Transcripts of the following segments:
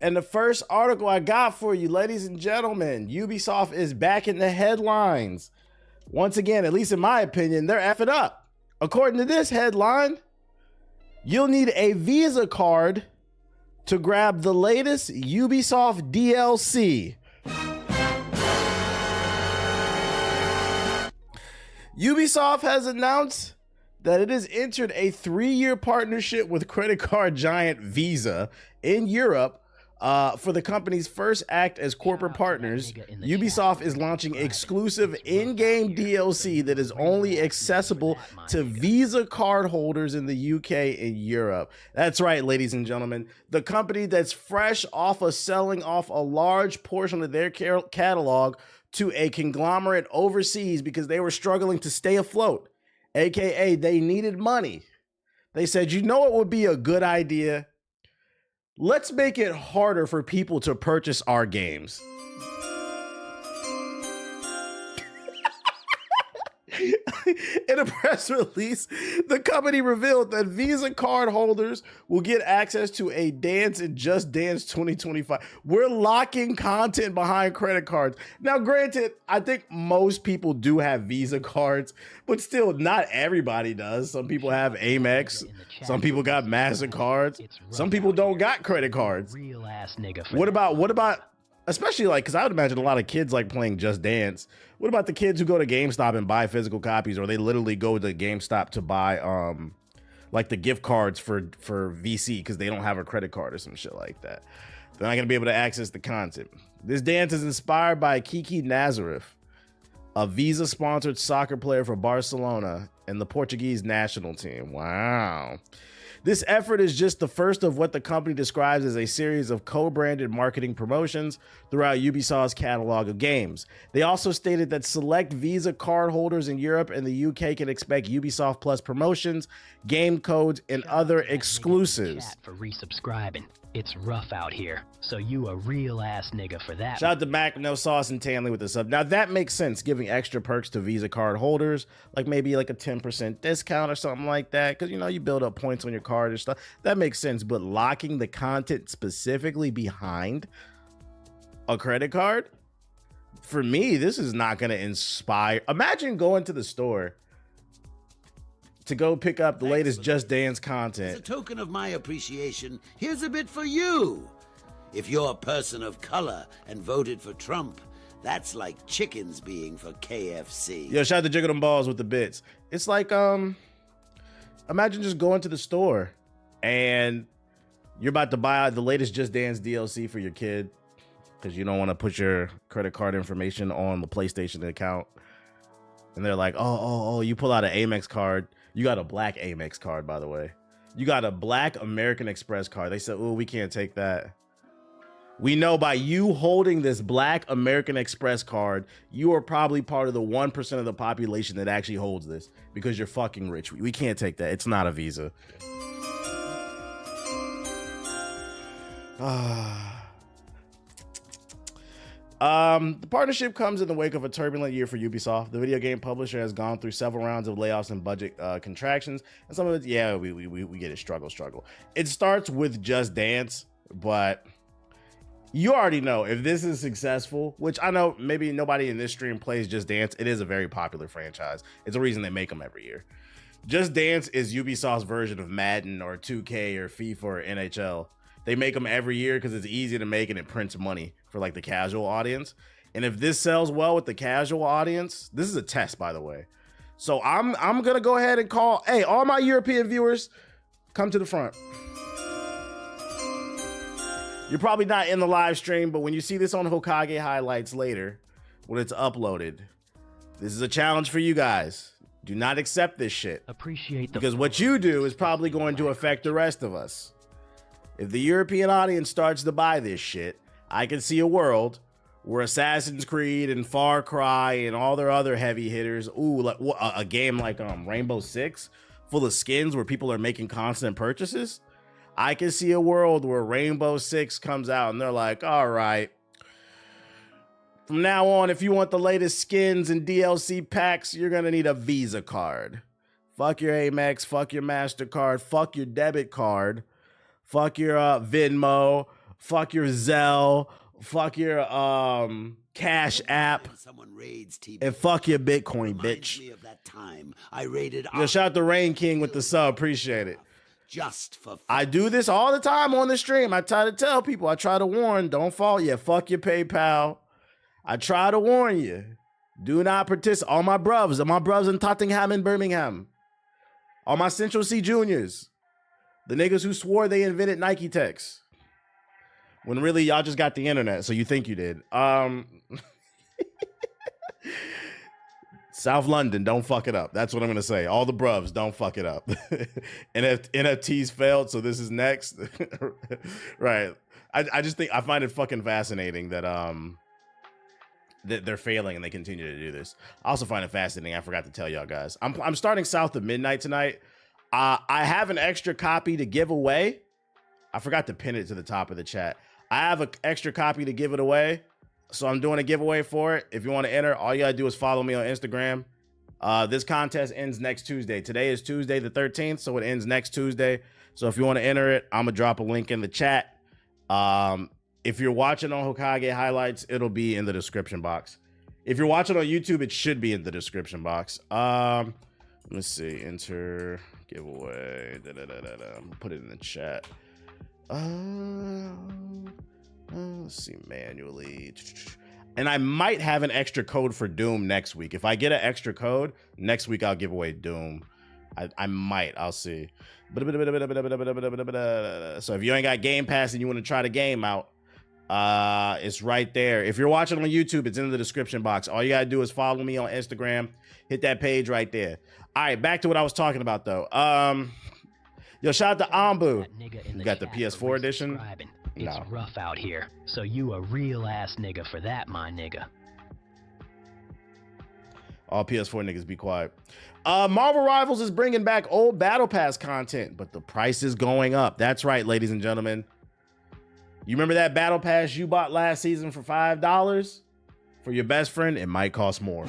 And the first article I got for you, ladies and gentlemen, Ubisoft is back in the headlines. Once again, at least in my opinion, they're effing up. According to this headline, you'll need a Visa card to grab the latest Ubisoft DLC. Ubisoft has announced that it has entered a 3-year partnership with credit card giant Visa in Europe. For the company's first act as corporate partners, Ubisoft is launching exclusive in-game DLC that is only accessible to Visa card holders in the UK and Europe. That's right, ladies and gentlemen. The company that's fresh off of selling off a large portion of their catalog to a conglomerate overseas because they were struggling to stay afloat, aka they needed money. They said, you know what would be a good idea? Let's make it harder for people to purchase our games. In a press release, the company revealed that Visa card holders will get access to a Dance in Just Dance 2025. We're locking content behind credit cards. Now, granted, I think most people do have Visa cards, but still not everybody does. Some people have Amex. Some people got MasterCards. Some people don't got credit cards. What about, especially like, because I would imagine a lot of kids like playing Just Dance. What about the kids who go to GameStop and buy physical copies, or they literally go to GameStop to buy like the gift cards for VC because they don't have a credit card or some shit like that? They're not gonna be able to access the content. This dance is inspired by Kiki Nazareth, a Visa-sponsored soccer player for Barcelona and the Portuguese national team. Wow. This effort is just the first of what the company describes as a series of co-branded marketing promotions throughout Ubisoft's catalog of games. They also stated that select Visa card holders in Europe and the UK can expect Ubisoft Plus promotions, game codes, and other exclusives. For resubscribing. It's rough out here, so you a real ass nigga for that. Shout out to Mac No Sauce and Tanley with the sub. Now that makes sense, giving extra perks to Visa card holders, like maybe like a 10% discount or something like that, because you know you build up points on your card and stuff. That makes sense, but locking the content specifically behind a credit card, for me, this is not going to inspire. Imagine going to the store to go pick up the latest Just Dance content. As a token of my appreciation, here's a bit for you. If you're a person of color and voted for Trump, that's like chickens being for KFC. Yo, shout out to Jiggle Them Balls with the bits. It's like, imagine just going to the store and you're about to buy the latest Just Dance DLC for your kid because you don't want to put your credit card information on the PlayStation account. And they're like, oh, you pull out an Amex card. You got a black Amex card, by the way. You got a black American Express card. They said, oh, we can't take that. We know by you holding this black American Express card, you are probably part of the 1% of the population that actually holds this because you're fucking rich. We can't take that. It's not a Visa. The partnership comes in the wake of a turbulent year for Ubisoft. The video game publisher has gone through several rounds of layoffs and budget contractions, and some of it, yeah, we get it, struggle. It starts with Just Dance, but you already know if this is successful, which I know maybe nobody in this stream plays Just Dance. It is a very popular franchise. It's a reason they make them every year. Just Dance is Ubisoft's version of Madden or 2K or FIFA or NHL. They make them every year because it's easy to make and it prints money for like the casual audience. And if this sells well with the casual audience, this is a test, by the way. So I'm gonna go ahead and call, hey, all my European viewers, come to the front. You're probably not in the live stream, but when you see this on Hokage highlights later, when it's uploaded, this is a challenge for you guys. Do not accept this shit. Appreciate because what you do is probably going to affect the rest of us. If the European audience starts to buy this shit, I can see a world where Assassin's Creed and Far Cry and all their other heavy hitters, like a game like Rainbow Six, full of skins where people are making constant purchases. I can see a world where Rainbow Six comes out and they're like, all right, from now on, if you want the latest skins and DLC packs, you're gonna need a Visa card. Fuck your Amex, fuck your MasterCard, fuck your debit card. Fuck your Venmo, fuck your Zelle, fuck your Cash App, Someone raids TV. and fuck your Bitcoin, Reminds bitch. me of that time I raided. Yo, shout out to Rain King with the sub, appreciate it. Just for fun. I do this all the time on the stream. I try to tell people, I try to warn, don't fall. Yeah, fuck your PayPal. I try to warn you. Do not participate. All my bruvs in Tottenham and Birmingham. All my Central C Juniors. The niggas who swore they invented Nike Techs. When really y'all just got the internet, so you think you did. South London, don't fuck it up. That's what I'm gonna say. All the bruvs, don't fuck it up. NFTs failed, so this is next. Right. I just think I find it fucking fascinating that that they're failing and they continue to do this. I also find it fascinating. I forgot to tell y'all guys. I'm starting South of Midnight tonight. I have an extra copy to give away. I forgot to pin it to the top of the chat. I have an extra copy to give it away. So I'm doing a giveaway for it. If you want to enter, all you gotta do is follow me on Instagram. This contest ends next Tuesday. Today is Tuesday the 13th, so it ends next Tuesday. So if you want to enter it, I'm gonna drop a link in the chat. If you're watching on Hokage highlights, it'll be in the description box. If you're watching on YouTube, it should be in the description box. Let's see, enter giveaway. Put it in the chat. Let's see, manually. And I might have an extra code for Doom next week. If I get an extra code, next week I'll give away Doom. I might. I'll see. So if you ain't got Game Pass and you want to try the game out, it's right there. If you're watching on YouTube, it's in the description box. All you gotta do is follow me on Instagram. Hit that page right there. All right, back to what I was talking about though. Yo, shout out to Ambu. You got the PS4 edition. It's rough out here, so you a real ass nigga for that, my nigga. All PS4 niggas be quiet. Marvel Rivals is bringing back old Battle Pass content, but the price is going up. That's right, ladies and gentlemen. You remember that Battle Pass you bought last season for $5? For your best friend, it might cost more.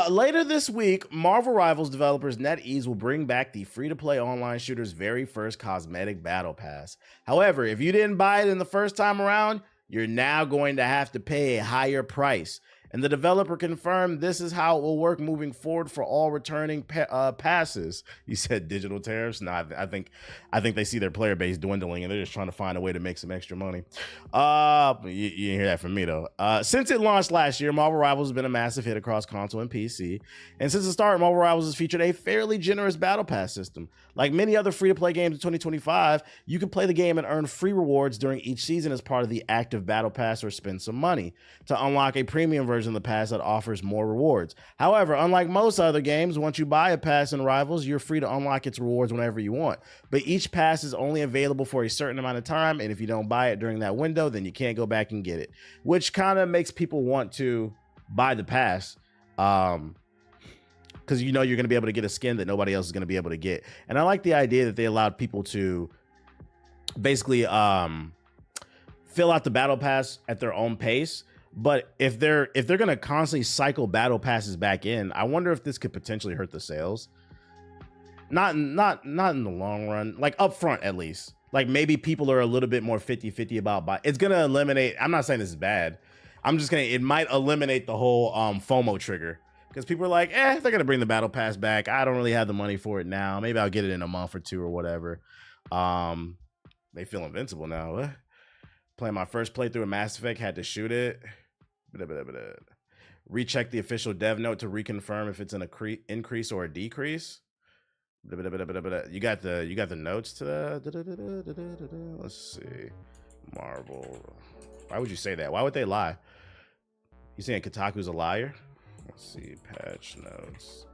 Later this week, Marvel Rivals developers NetEase will bring back the free-to-play online shooter's very first cosmetic battle pass. However, if you didn't buy it in the first time around, you're now going to have to pay a higher price. And the developer confirmed this is how it will work moving forward for all returning passes. You said digital tariffs? No, I think they see their player base dwindling and they're just trying to find a way to make some extra money. You didn't hear that from me though. Since it launched last year, Marvel Rivals has been a massive hit across console and PC. And since the start, Marvel Rivals has featured a fairly generous battle pass system. Like many other free-to-play games in 2025, you can play the game and earn free rewards during each season as part of the active battle pass or spend some money to unlock a premium version of the pass that offers more rewards. However, unlike most other games, once you buy a pass in Rivals, you're free to unlock its rewards whenever you want. But each pass is only available for a certain amount of time, and if you don't buy it during that window, then you can't go back and get it, which kind of makes people want to buy the pass. Because you know you're going to be able to get a skin that nobody else is going to be able to get. And I like the idea that they allowed people to basically fill out the battle pass at their own pace. But if they're going to constantly cycle battle passes back in, I wonder if this could potentially hurt the sales. Not in the long run, like up front at least. Like maybe people are a little bit more 50-50 about buy. It's going to eliminate, I'm not saying this is bad. I'm just going to, it might eliminate the whole FOMO trigger. Because people are like, they're going to bring the battle pass back. I don't really have the money for it now. Maybe I'll get it in a month or two or whatever. They feel invincible now. What? Playing my first playthrough of Mass Effect, had to shoot it. Recheck the official dev note to reconfirm if it's an increase or a decrease. You got the notes to that? Let's see. Marvel. Why would you say that? Why would they lie? You saying Kotaku's a liar? Let's see, patch notes.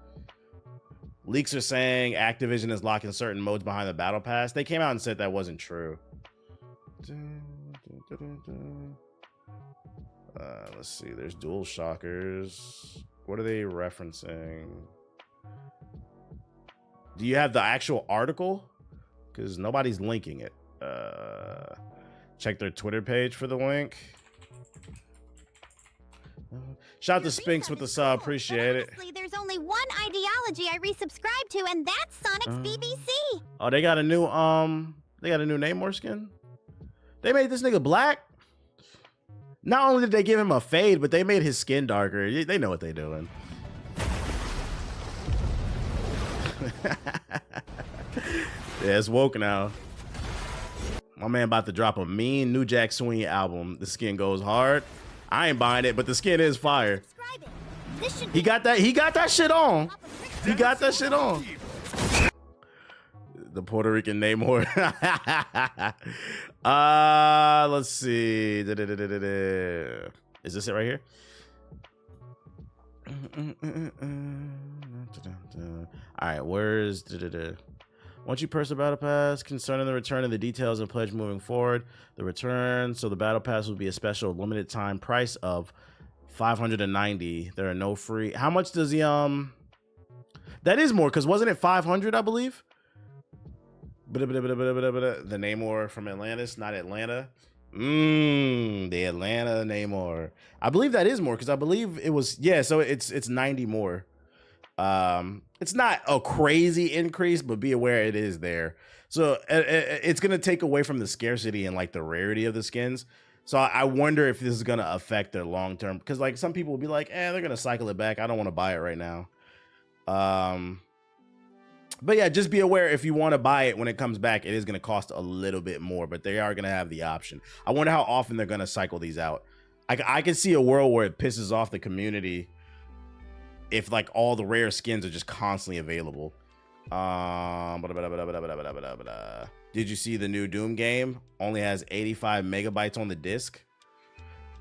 Leaks are saying Activision is locking certain modes behind the battle pass. They came out and said that wasn't true. Let's see, there's Dual Shockers. What are they referencing? Do you have the actual article? Because nobody's linking it. Check their Twitter page for the link. Shout out to Spinks with the sub, appreciate it. There's only one ideology I resubscribe to, and that's Sonic's BBC. Oh, they got a new Namor skin. They made this nigga black. Not only did they give him a fade, but they made his skin darker. They know what they're doing. Yeah, it's woke now. My man about to drop a mean New Jack Swing album. The skin goes hard. I ain't buying it, but the skin is fire. He got that shit on. He got that shit on. The Puerto Rican Namor. Let's see. Is this it right here? All right, where's once you purchase the battle pass concerning the return of the details and pledge moving forward, the return, so the battle pass will be a special limited time price of $590. There are no free. How much does the that is more, because wasn't it $500, I believe? The Namor from Atlantis, not Atlanta. The Atlanta Namor. I believe that is more, because I believe it was, yeah, so it's 90 more. It's not a crazy increase, but be aware it is there. So it's going to take away from the scarcity and like the rarity of the skins. So I wonder if this is going to affect their long term, because like some people will be like, they're going to cycle it back. I don't want to buy it right now. But yeah, just be aware if you want to buy it when it comes back, it is going to cost a little bit more, but they are going to have the option. I wonder how often they're going to cycle these out. I can see a world where it pisses off the community if like all the rare skins are just constantly available. Did you see the new Doom game? Only has 85 megabytes on the disc.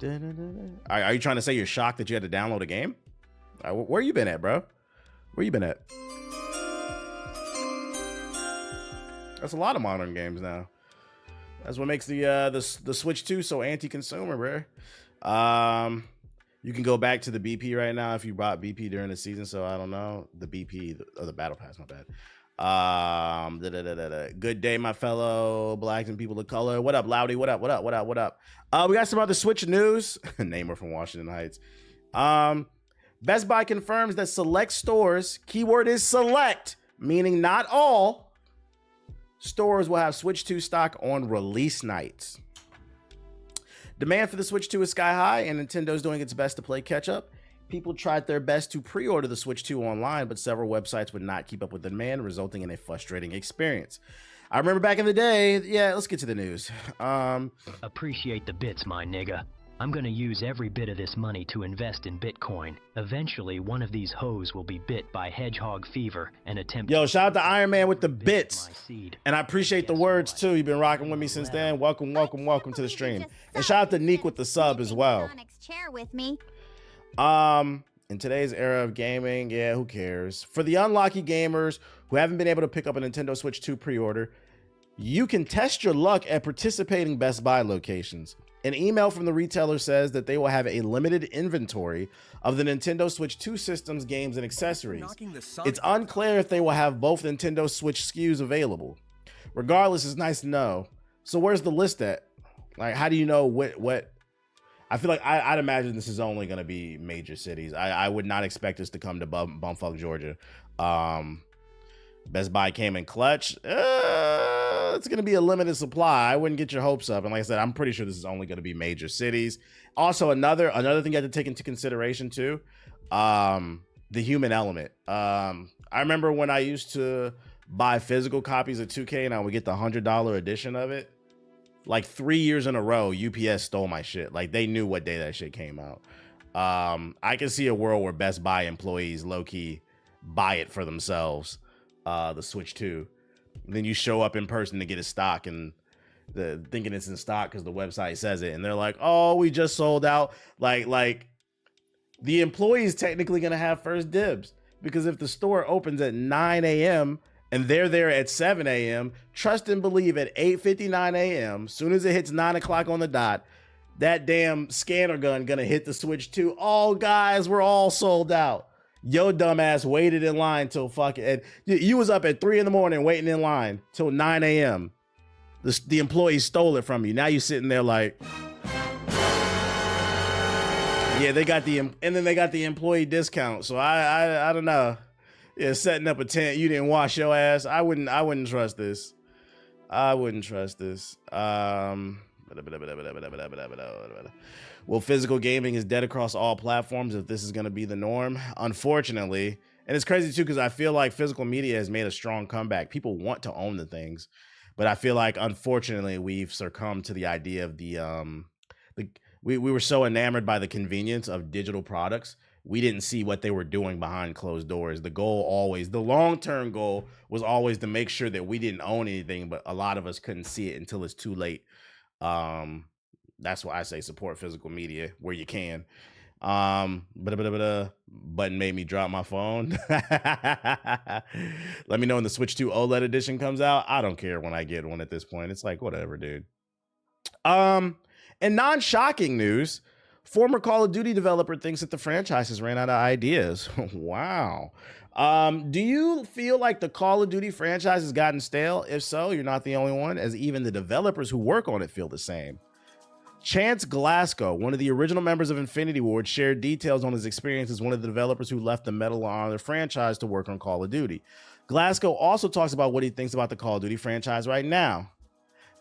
Are you trying to say you're shocked that you had to download a game? Where you been at, bro? Where you been at? That's a lot of modern games now. That's what makes the Switch 2 so anti-consumer, bro. You can go back to the BP right now if you bought BP during the season. So I don't know the BP or the Battle Pass. Not bad. Good day, my fellow blacks and people of color. What up, Loudy? What up? What up? What up? What up? We got some other Switch news. Namor from Washington Heights. Best Buy confirms that select stores, keyword is select, meaning not all, stores will have Switch 2 stock on release nights. Demand for the Switch 2 is sky high, and Nintendo's doing its best to play catch up. People tried their best to pre-order the Switch 2 online, but several websites would not keep up with the demand, resulting in a frustrating experience. I remember back in the day. Yeah, let's get to the news. Appreciate the bits, my nigga. I'm gonna use every bit of this money to invest in Bitcoin. Eventually, one of these hoes will be bit by hedgehog fever and attempt. Yo, shout out to Iron Man with the bits. And I appreciate the words too. You've been rocking with me since then. Welcome to the stream. And shout out to Neek with the sub as well. In today's era of gaming, yeah, who cares? For the unlucky gamers who haven't been able to pick up a Nintendo Switch 2 pre-order, you can test your luck at participating Best Buy locations. An email from the retailer says that they will have a limited inventory of the Nintendo Switch 2 systems, games, and accessories. It's unclear if they will have both Nintendo Switch SKUs available. Regardless, it's nice to know. So where's the list at? Like, how do you know what? I feel like I'd imagine this is only going to be major cities. I would not expect this to come to bumfuck Georgia. Best Buy came in clutch. It's going to be a limited supply. I wouldn't get your hopes up. And like I said, I'm pretty sure this is only going to be major cities. Also, another thing you have to take into consideration too, the human element. I remember when I used to buy physical copies of 2K and I would get the $100 edition of it. Like 3 years in a row, UPS stole my shit. Like they knew what day that shit came out. I can see a world where Best Buy employees low-key buy it for themselves, the Switch 2. And then you show up in person to get a stock and thinking it's in stock because the website says it. And they're like, oh, we just sold out. Like the employee is technically going to have first dibs because if the store opens at 9 a.m., and they're there at 7 a.m., trust and believe at 8:59 a.m., soon as it hits 9 o'clock on the dot, that damn scanner gun gonna hit the Switch 2. Oh, guys, we're all sold out. Yo, dumbass waited in line till fucking... You was up at 3 in the morning waiting in line till 9 a.m. The employee stole it from you. Now you're sitting there like... Yeah, they got the... And then they got the employee discount. So I don't know. Yeah, setting up a tent. You didn't wash your ass. I wouldn't trust this. I wouldn't trust this. Well, physical gaming is dead across all platforms if this is going to be the norm. Unfortunately, and it's crazy too because I feel like physical media has made a strong comeback. People want to own the things, but I feel like unfortunately we've succumbed to the idea of we were so enamored by the convenience of digital products. We didn't see what they were doing behind closed doors. The long-term goal was always to make sure that we didn't own anything, but a lot of us couldn't see it until it's too late. That's why I say support physical media where you can. Button made me drop my phone. Let me know when the Switch 2 OLED edition comes out. I don't care when I get one at this point. It's like, whatever, dude. In non-shocking news, former Call of Duty developer thinks that the franchise has ran out of ideas. Wow. Do you feel like the Call of Duty franchise has gotten stale? If so, you're not the only one, as even the developers who work on it feel the same. Chance Glasgow, one of the original members of Infinity Ward, shared details on his experience as one of the developers who left the Medal of Honor franchise to work on Call of Duty. Glasgow also talks about what he thinks about the Call of Duty franchise right now.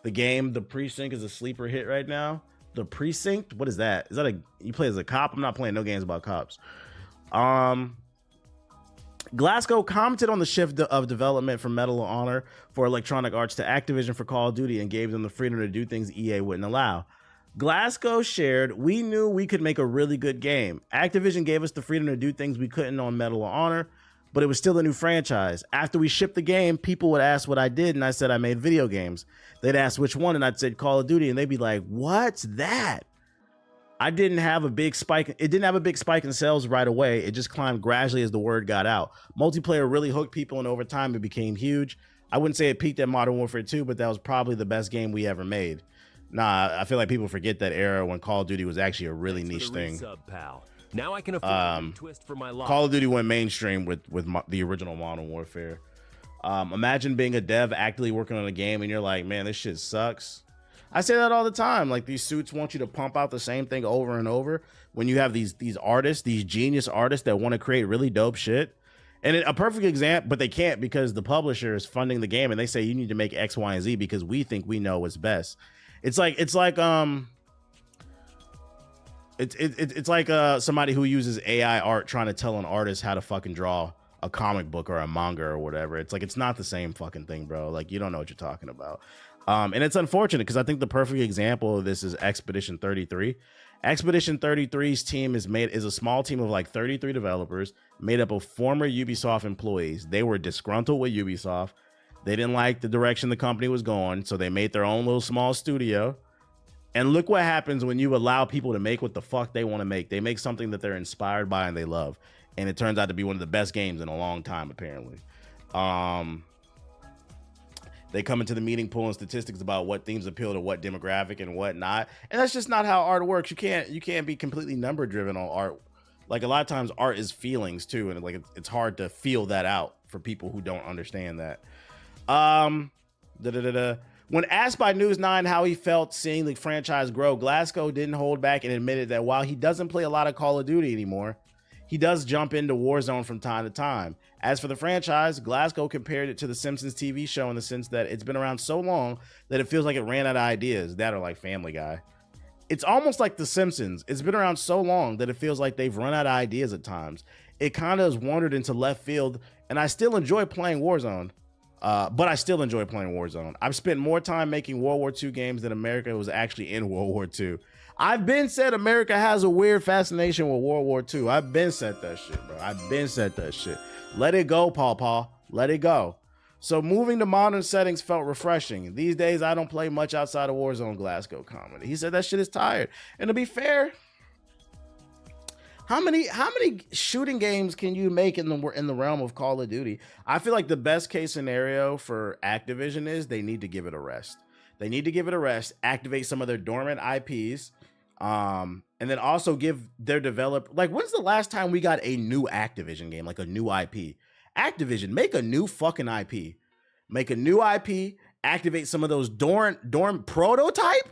The game, The Precinct, is a sleeper hit right now. The Precinct? What is that? Is that you play as a cop? I'm not playing no games about cops. Glasgow commented on the shift of development from Medal of Honor for Electronic Arts to Activision for Call of Duty and gave them the freedom to do things EA wouldn't allow. Glasgow shared, "We knew we could make a really good game. Activision gave us the freedom to do things we couldn't on Medal of Honor, but it was still a new franchise. After we shipped the game, people would ask what I did, and I said I made video games. They'd ask which one, and I'd said Call of Duty, and they'd be like, what's that? It didn't have a big spike in sales right away. It just climbed gradually as the word got out. Multiplayer really hooked people, and over time it became huge. I wouldn't say it peaked at Modern Warfare 2, but that was probably the best game we ever made." Nah, I feel like people forget that era when Call of Duty was actually a really niche thing. Now I can afford a twist for my life. Call of Duty went mainstream with the original Modern Warfare. Imagine being a dev actively working on a game and you're like, man, this shit sucks. I say that all the time. Like, these suits want you to pump out the same thing over and over when you have these artists, these genius artists that want to create really dope shit. And a perfect example, but they can't because the publisher is funding the game and they say you need to make X, Y, and Z because we think we know what's best. It's like somebody who uses AI art trying to tell an artist how to fucking draw a comic book or a manga or whatever. It's like, it's not the same fucking thing, bro. Like, you don't know what you're talking about. And it's unfortunate because I think the perfect example of this is Expedition 33. Expedition 33's team is a small team of like 33 developers made up of former Ubisoft employees. They were disgruntled with Ubisoft. They didn't like the direction the company was going, so they made their own little small studio. And look what happens when you allow people to make what the fuck they want to make. They make something that they're inspired by and they love. And it turns out to be one of the best games in a long time, apparently. They come into the meeting pulling statistics about what themes appeal to what demographic and what not. And that's just not how art works. You can't be completely number driven on art. Like, a lot of times art is feelings too. And like, it's hard to feel that out for people who don't understand that. When asked by News 9 how he felt seeing the franchise grow, Glasgow didn't hold back and admitted that while he doesn't play a lot of Call of Duty anymore, he does jump into Warzone from time to time. As for the franchise, Glasgow compared it to the Simpsons TV show in the sense that it's been around so long that it feels like it ran out of ideas. That, or like Family Guy. It's almost like the Simpsons. It's been around so long that it feels like they've run out of ideas at times. It kind of has wandered into left field, and I still enjoy playing Warzone. I've spent more time making World War II games than America was actually in World War II. I've been said America has a weird fascination with World War II. I've been said that shit, bro. Let it go, Paw. Let it go. So moving to modern settings felt refreshing. These days, I don't play much outside of Warzone, Glasgow commented. He said that shit is tired. And to be fair, how many shooting games can you make in the realm of Call of Duty? I feel like the best case scenario for Activision is they need to give it a rest. Activate some of their dormant IPs, and then also give their developer, like, when's the last time we got a new Activision game, like a new IP? Activision, make a new fucking IP. Activate some of those dorm prototype.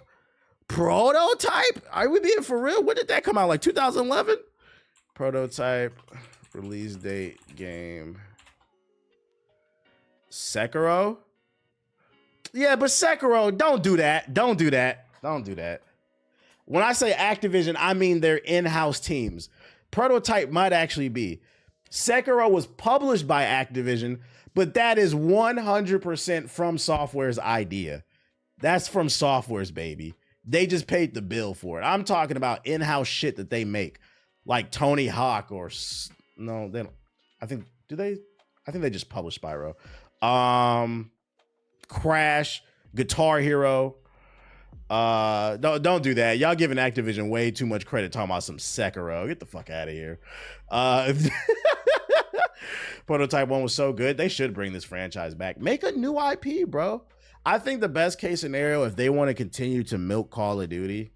Are we being for real? When did that come out? Like 2011? Prototype, release date, game, Sekiro? Yeah, but Sekiro, don't do that. Don't do that. Don't do that. When I say Activision, I mean their in-house teams. Prototype might actually be. Sekiro was published by Activision, but that is 100% From Software's idea. That's From Software's baby. They just paid the bill for it. I'm talking about in-house shit that they make, like Tony Hawk or no, they don't. I think they just published Spyro. Crash, Guitar Hero. Don't do that. Y'all giving Activision way too much credit talking about some Sekiro. Get the fuck out of here. Prototype 1 was so good. They should bring this franchise back. Make a new IP, bro. I think the best case scenario, if they want to continue to milk Call of Duty,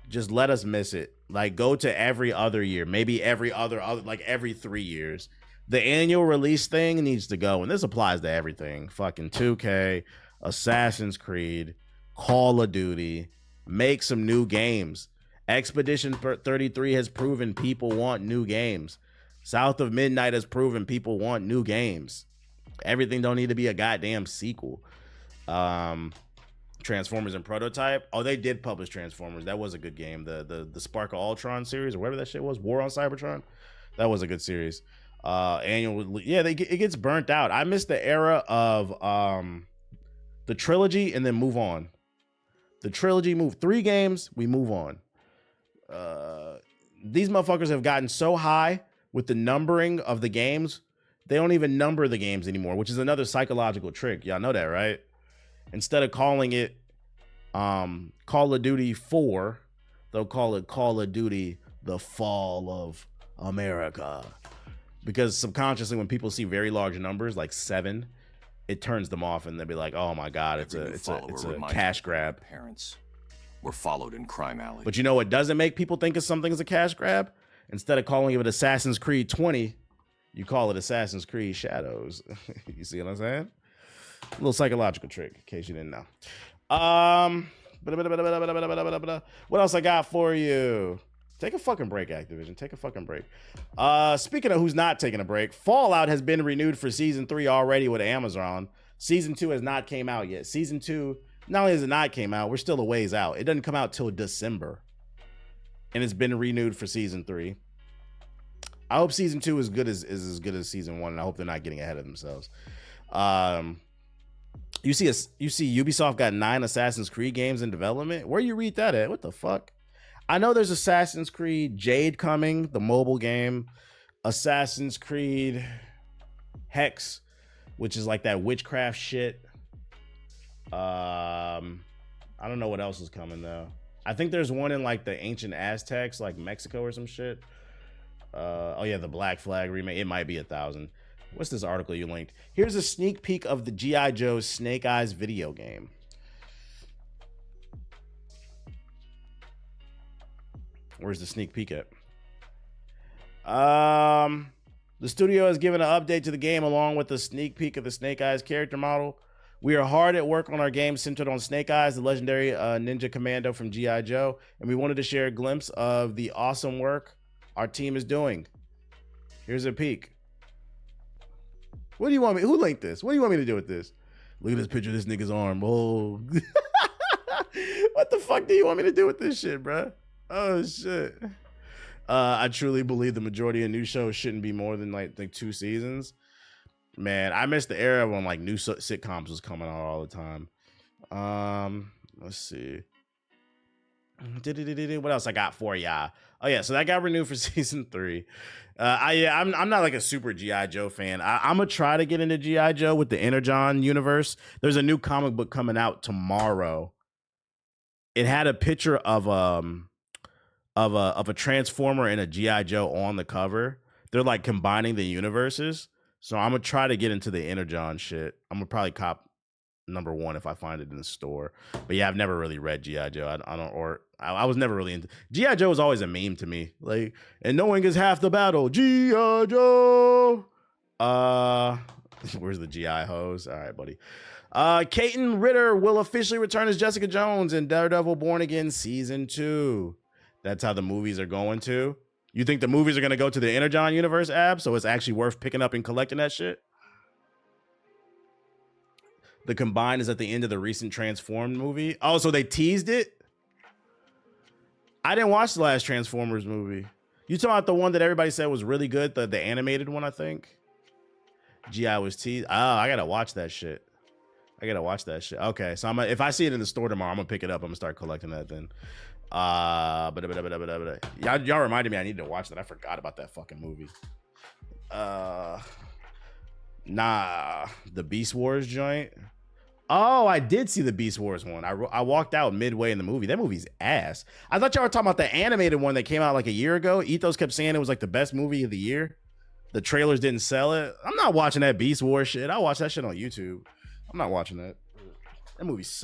just let us miss it. Like, go to every other year, maybe every other like every 3 years. The annual release thing needs to go, and this applies to everything. Fucking 2K, Assassin's Creed, Call of Duty. Make some new games. Expedition 33 has proven people want new games. South of Midnight has proven people want new games. Everything don't need to be a goddamn sequel. Transformers and Prototype. Oh, they did publish Transformers. That was a good game. The Spark of Ultron series, or whatever that shit was. War on Cybertron. That was a good series. It gets burnt out. I miss the era of the trilogy and then move on. The trilogy, move 3 games, we move on. These motherfuckers have gotten so high with the numbering of the games, they don't even number the games anymore, which is another psychological trick. Y'all know that, right? Instead of calling it Call of Duty 4, they'll call it Call of Duty The Fall of America. Because subconsciously, when people see very large numbers like 7, it turns them off, and they'll be like, "Oh my god, it's a cash grab." Parents were followed in crime alleys. But you know what doesn't make people think of something as a cash grab? Instead of calling it Assassin's Creed 20, you call it Assassin's Creed Shadows. You see what I'm saying? A little psychological trick, in case you didn't know. What else I got for you? Take a fucking break, Activision. Take a fucking break. Speaking of who's not taking a break, Fallout has been renewed for Season 3 already with Amazon. Season 2 has not came out yet. Season 2, not only has it not came out, we're still a ways out. It doesn't come out till December. And it's been renewed for Season 3. I hope Season 2 is as good as Season 1, and I hope they're not getting ahead of themselves. You see Ubisoft got 9 Assassin's Creed games in development? Where you read that at? What the fuck? I know there's Assassin's Creed Jade coming, the mobile game. Assassin's Creed Hex, which is like that witchcraft shit. I don't know what else is coming though. I think there's one in like the ancient Aztecs, like Mexico or some shit. Oh yeah, the Black Flag remake. It might be 1,000. What's this article you linked? Here's a sneak peek of the G.I. Joe Snake Eyes video game. Where's the sneak peek at? The studio has given an update to the game along with a sneak peek of the Snake Eyes character model. We are hard at work on our game centered on Snake Eyes, the legendary ninja commando from G.I. Joe, and we wanted to share a glimpse of the awesome work our team is doing. Here's a peek. What do you want me? Who linked this? What do you want me to do with this? Look at this picture of this nigga's arm. Oh, what the fuck do you want me to do with this shit, bro? Oh shit. I truly believe the majority of new shows shouldn't be more than like 2 seasons. Man, I miss the era when like new sitcoms was coming out all the time. Let's see. What else I got for ya? Oh yeah, so that got renewed for season 3. I'm not like a super G.I. Joe fan. I'm gonna try to get into G.I. Joe with the Energon universe. There's a new comic book coming out tomorrow. It had a picture of a Transformer and a G.I. Joe on the cover. They're like combining the universes. So I'm gonna try to get into the Energon shit. I'm gonna probably cop number 1 if I find it in the store. But yeah, I've never really read G.I. Joe. I was never really into G.I. Joe. Was always a meme to me. Like, and knowing is half the battle. G.I. Joe. Where's the G.I. hose? All right, buddy. Caitlin Ritter will officially return as Jessica Jones in Daredevil Born Again Season 2. That's how the movies are going to. You think the movies are going to go to the Energon universe app, so it's actually worth picking up and collecting that shit? The Combine is at the end of the recent Transformed movie. Oh, so they teased it? I didn't watch the last Transformers movie. You talking about the one that everybody said was really good? The animated one, I think. GI was teased. Oh, I gotta watch that shit. Okay, so if I see it in the store tomorrow, I'm gonna pick it up. I'm gonna start collecting that then. Y'all reminded me I need to watch that. I forgot about that fucking movie. Nah, the Beast Wars joint. Oh, I did see the Beast Wars one. I walked out midway in the movie. That movie's ass. I thought y'all were talking about the animated one that came out like a year ago. Ethos kept saying it was like the best movie of the year. The trailers didn't sell it. I'm not watching that Beast Wars shit. I watch that shit on YouTube. I'm not watching that. That movie sucks.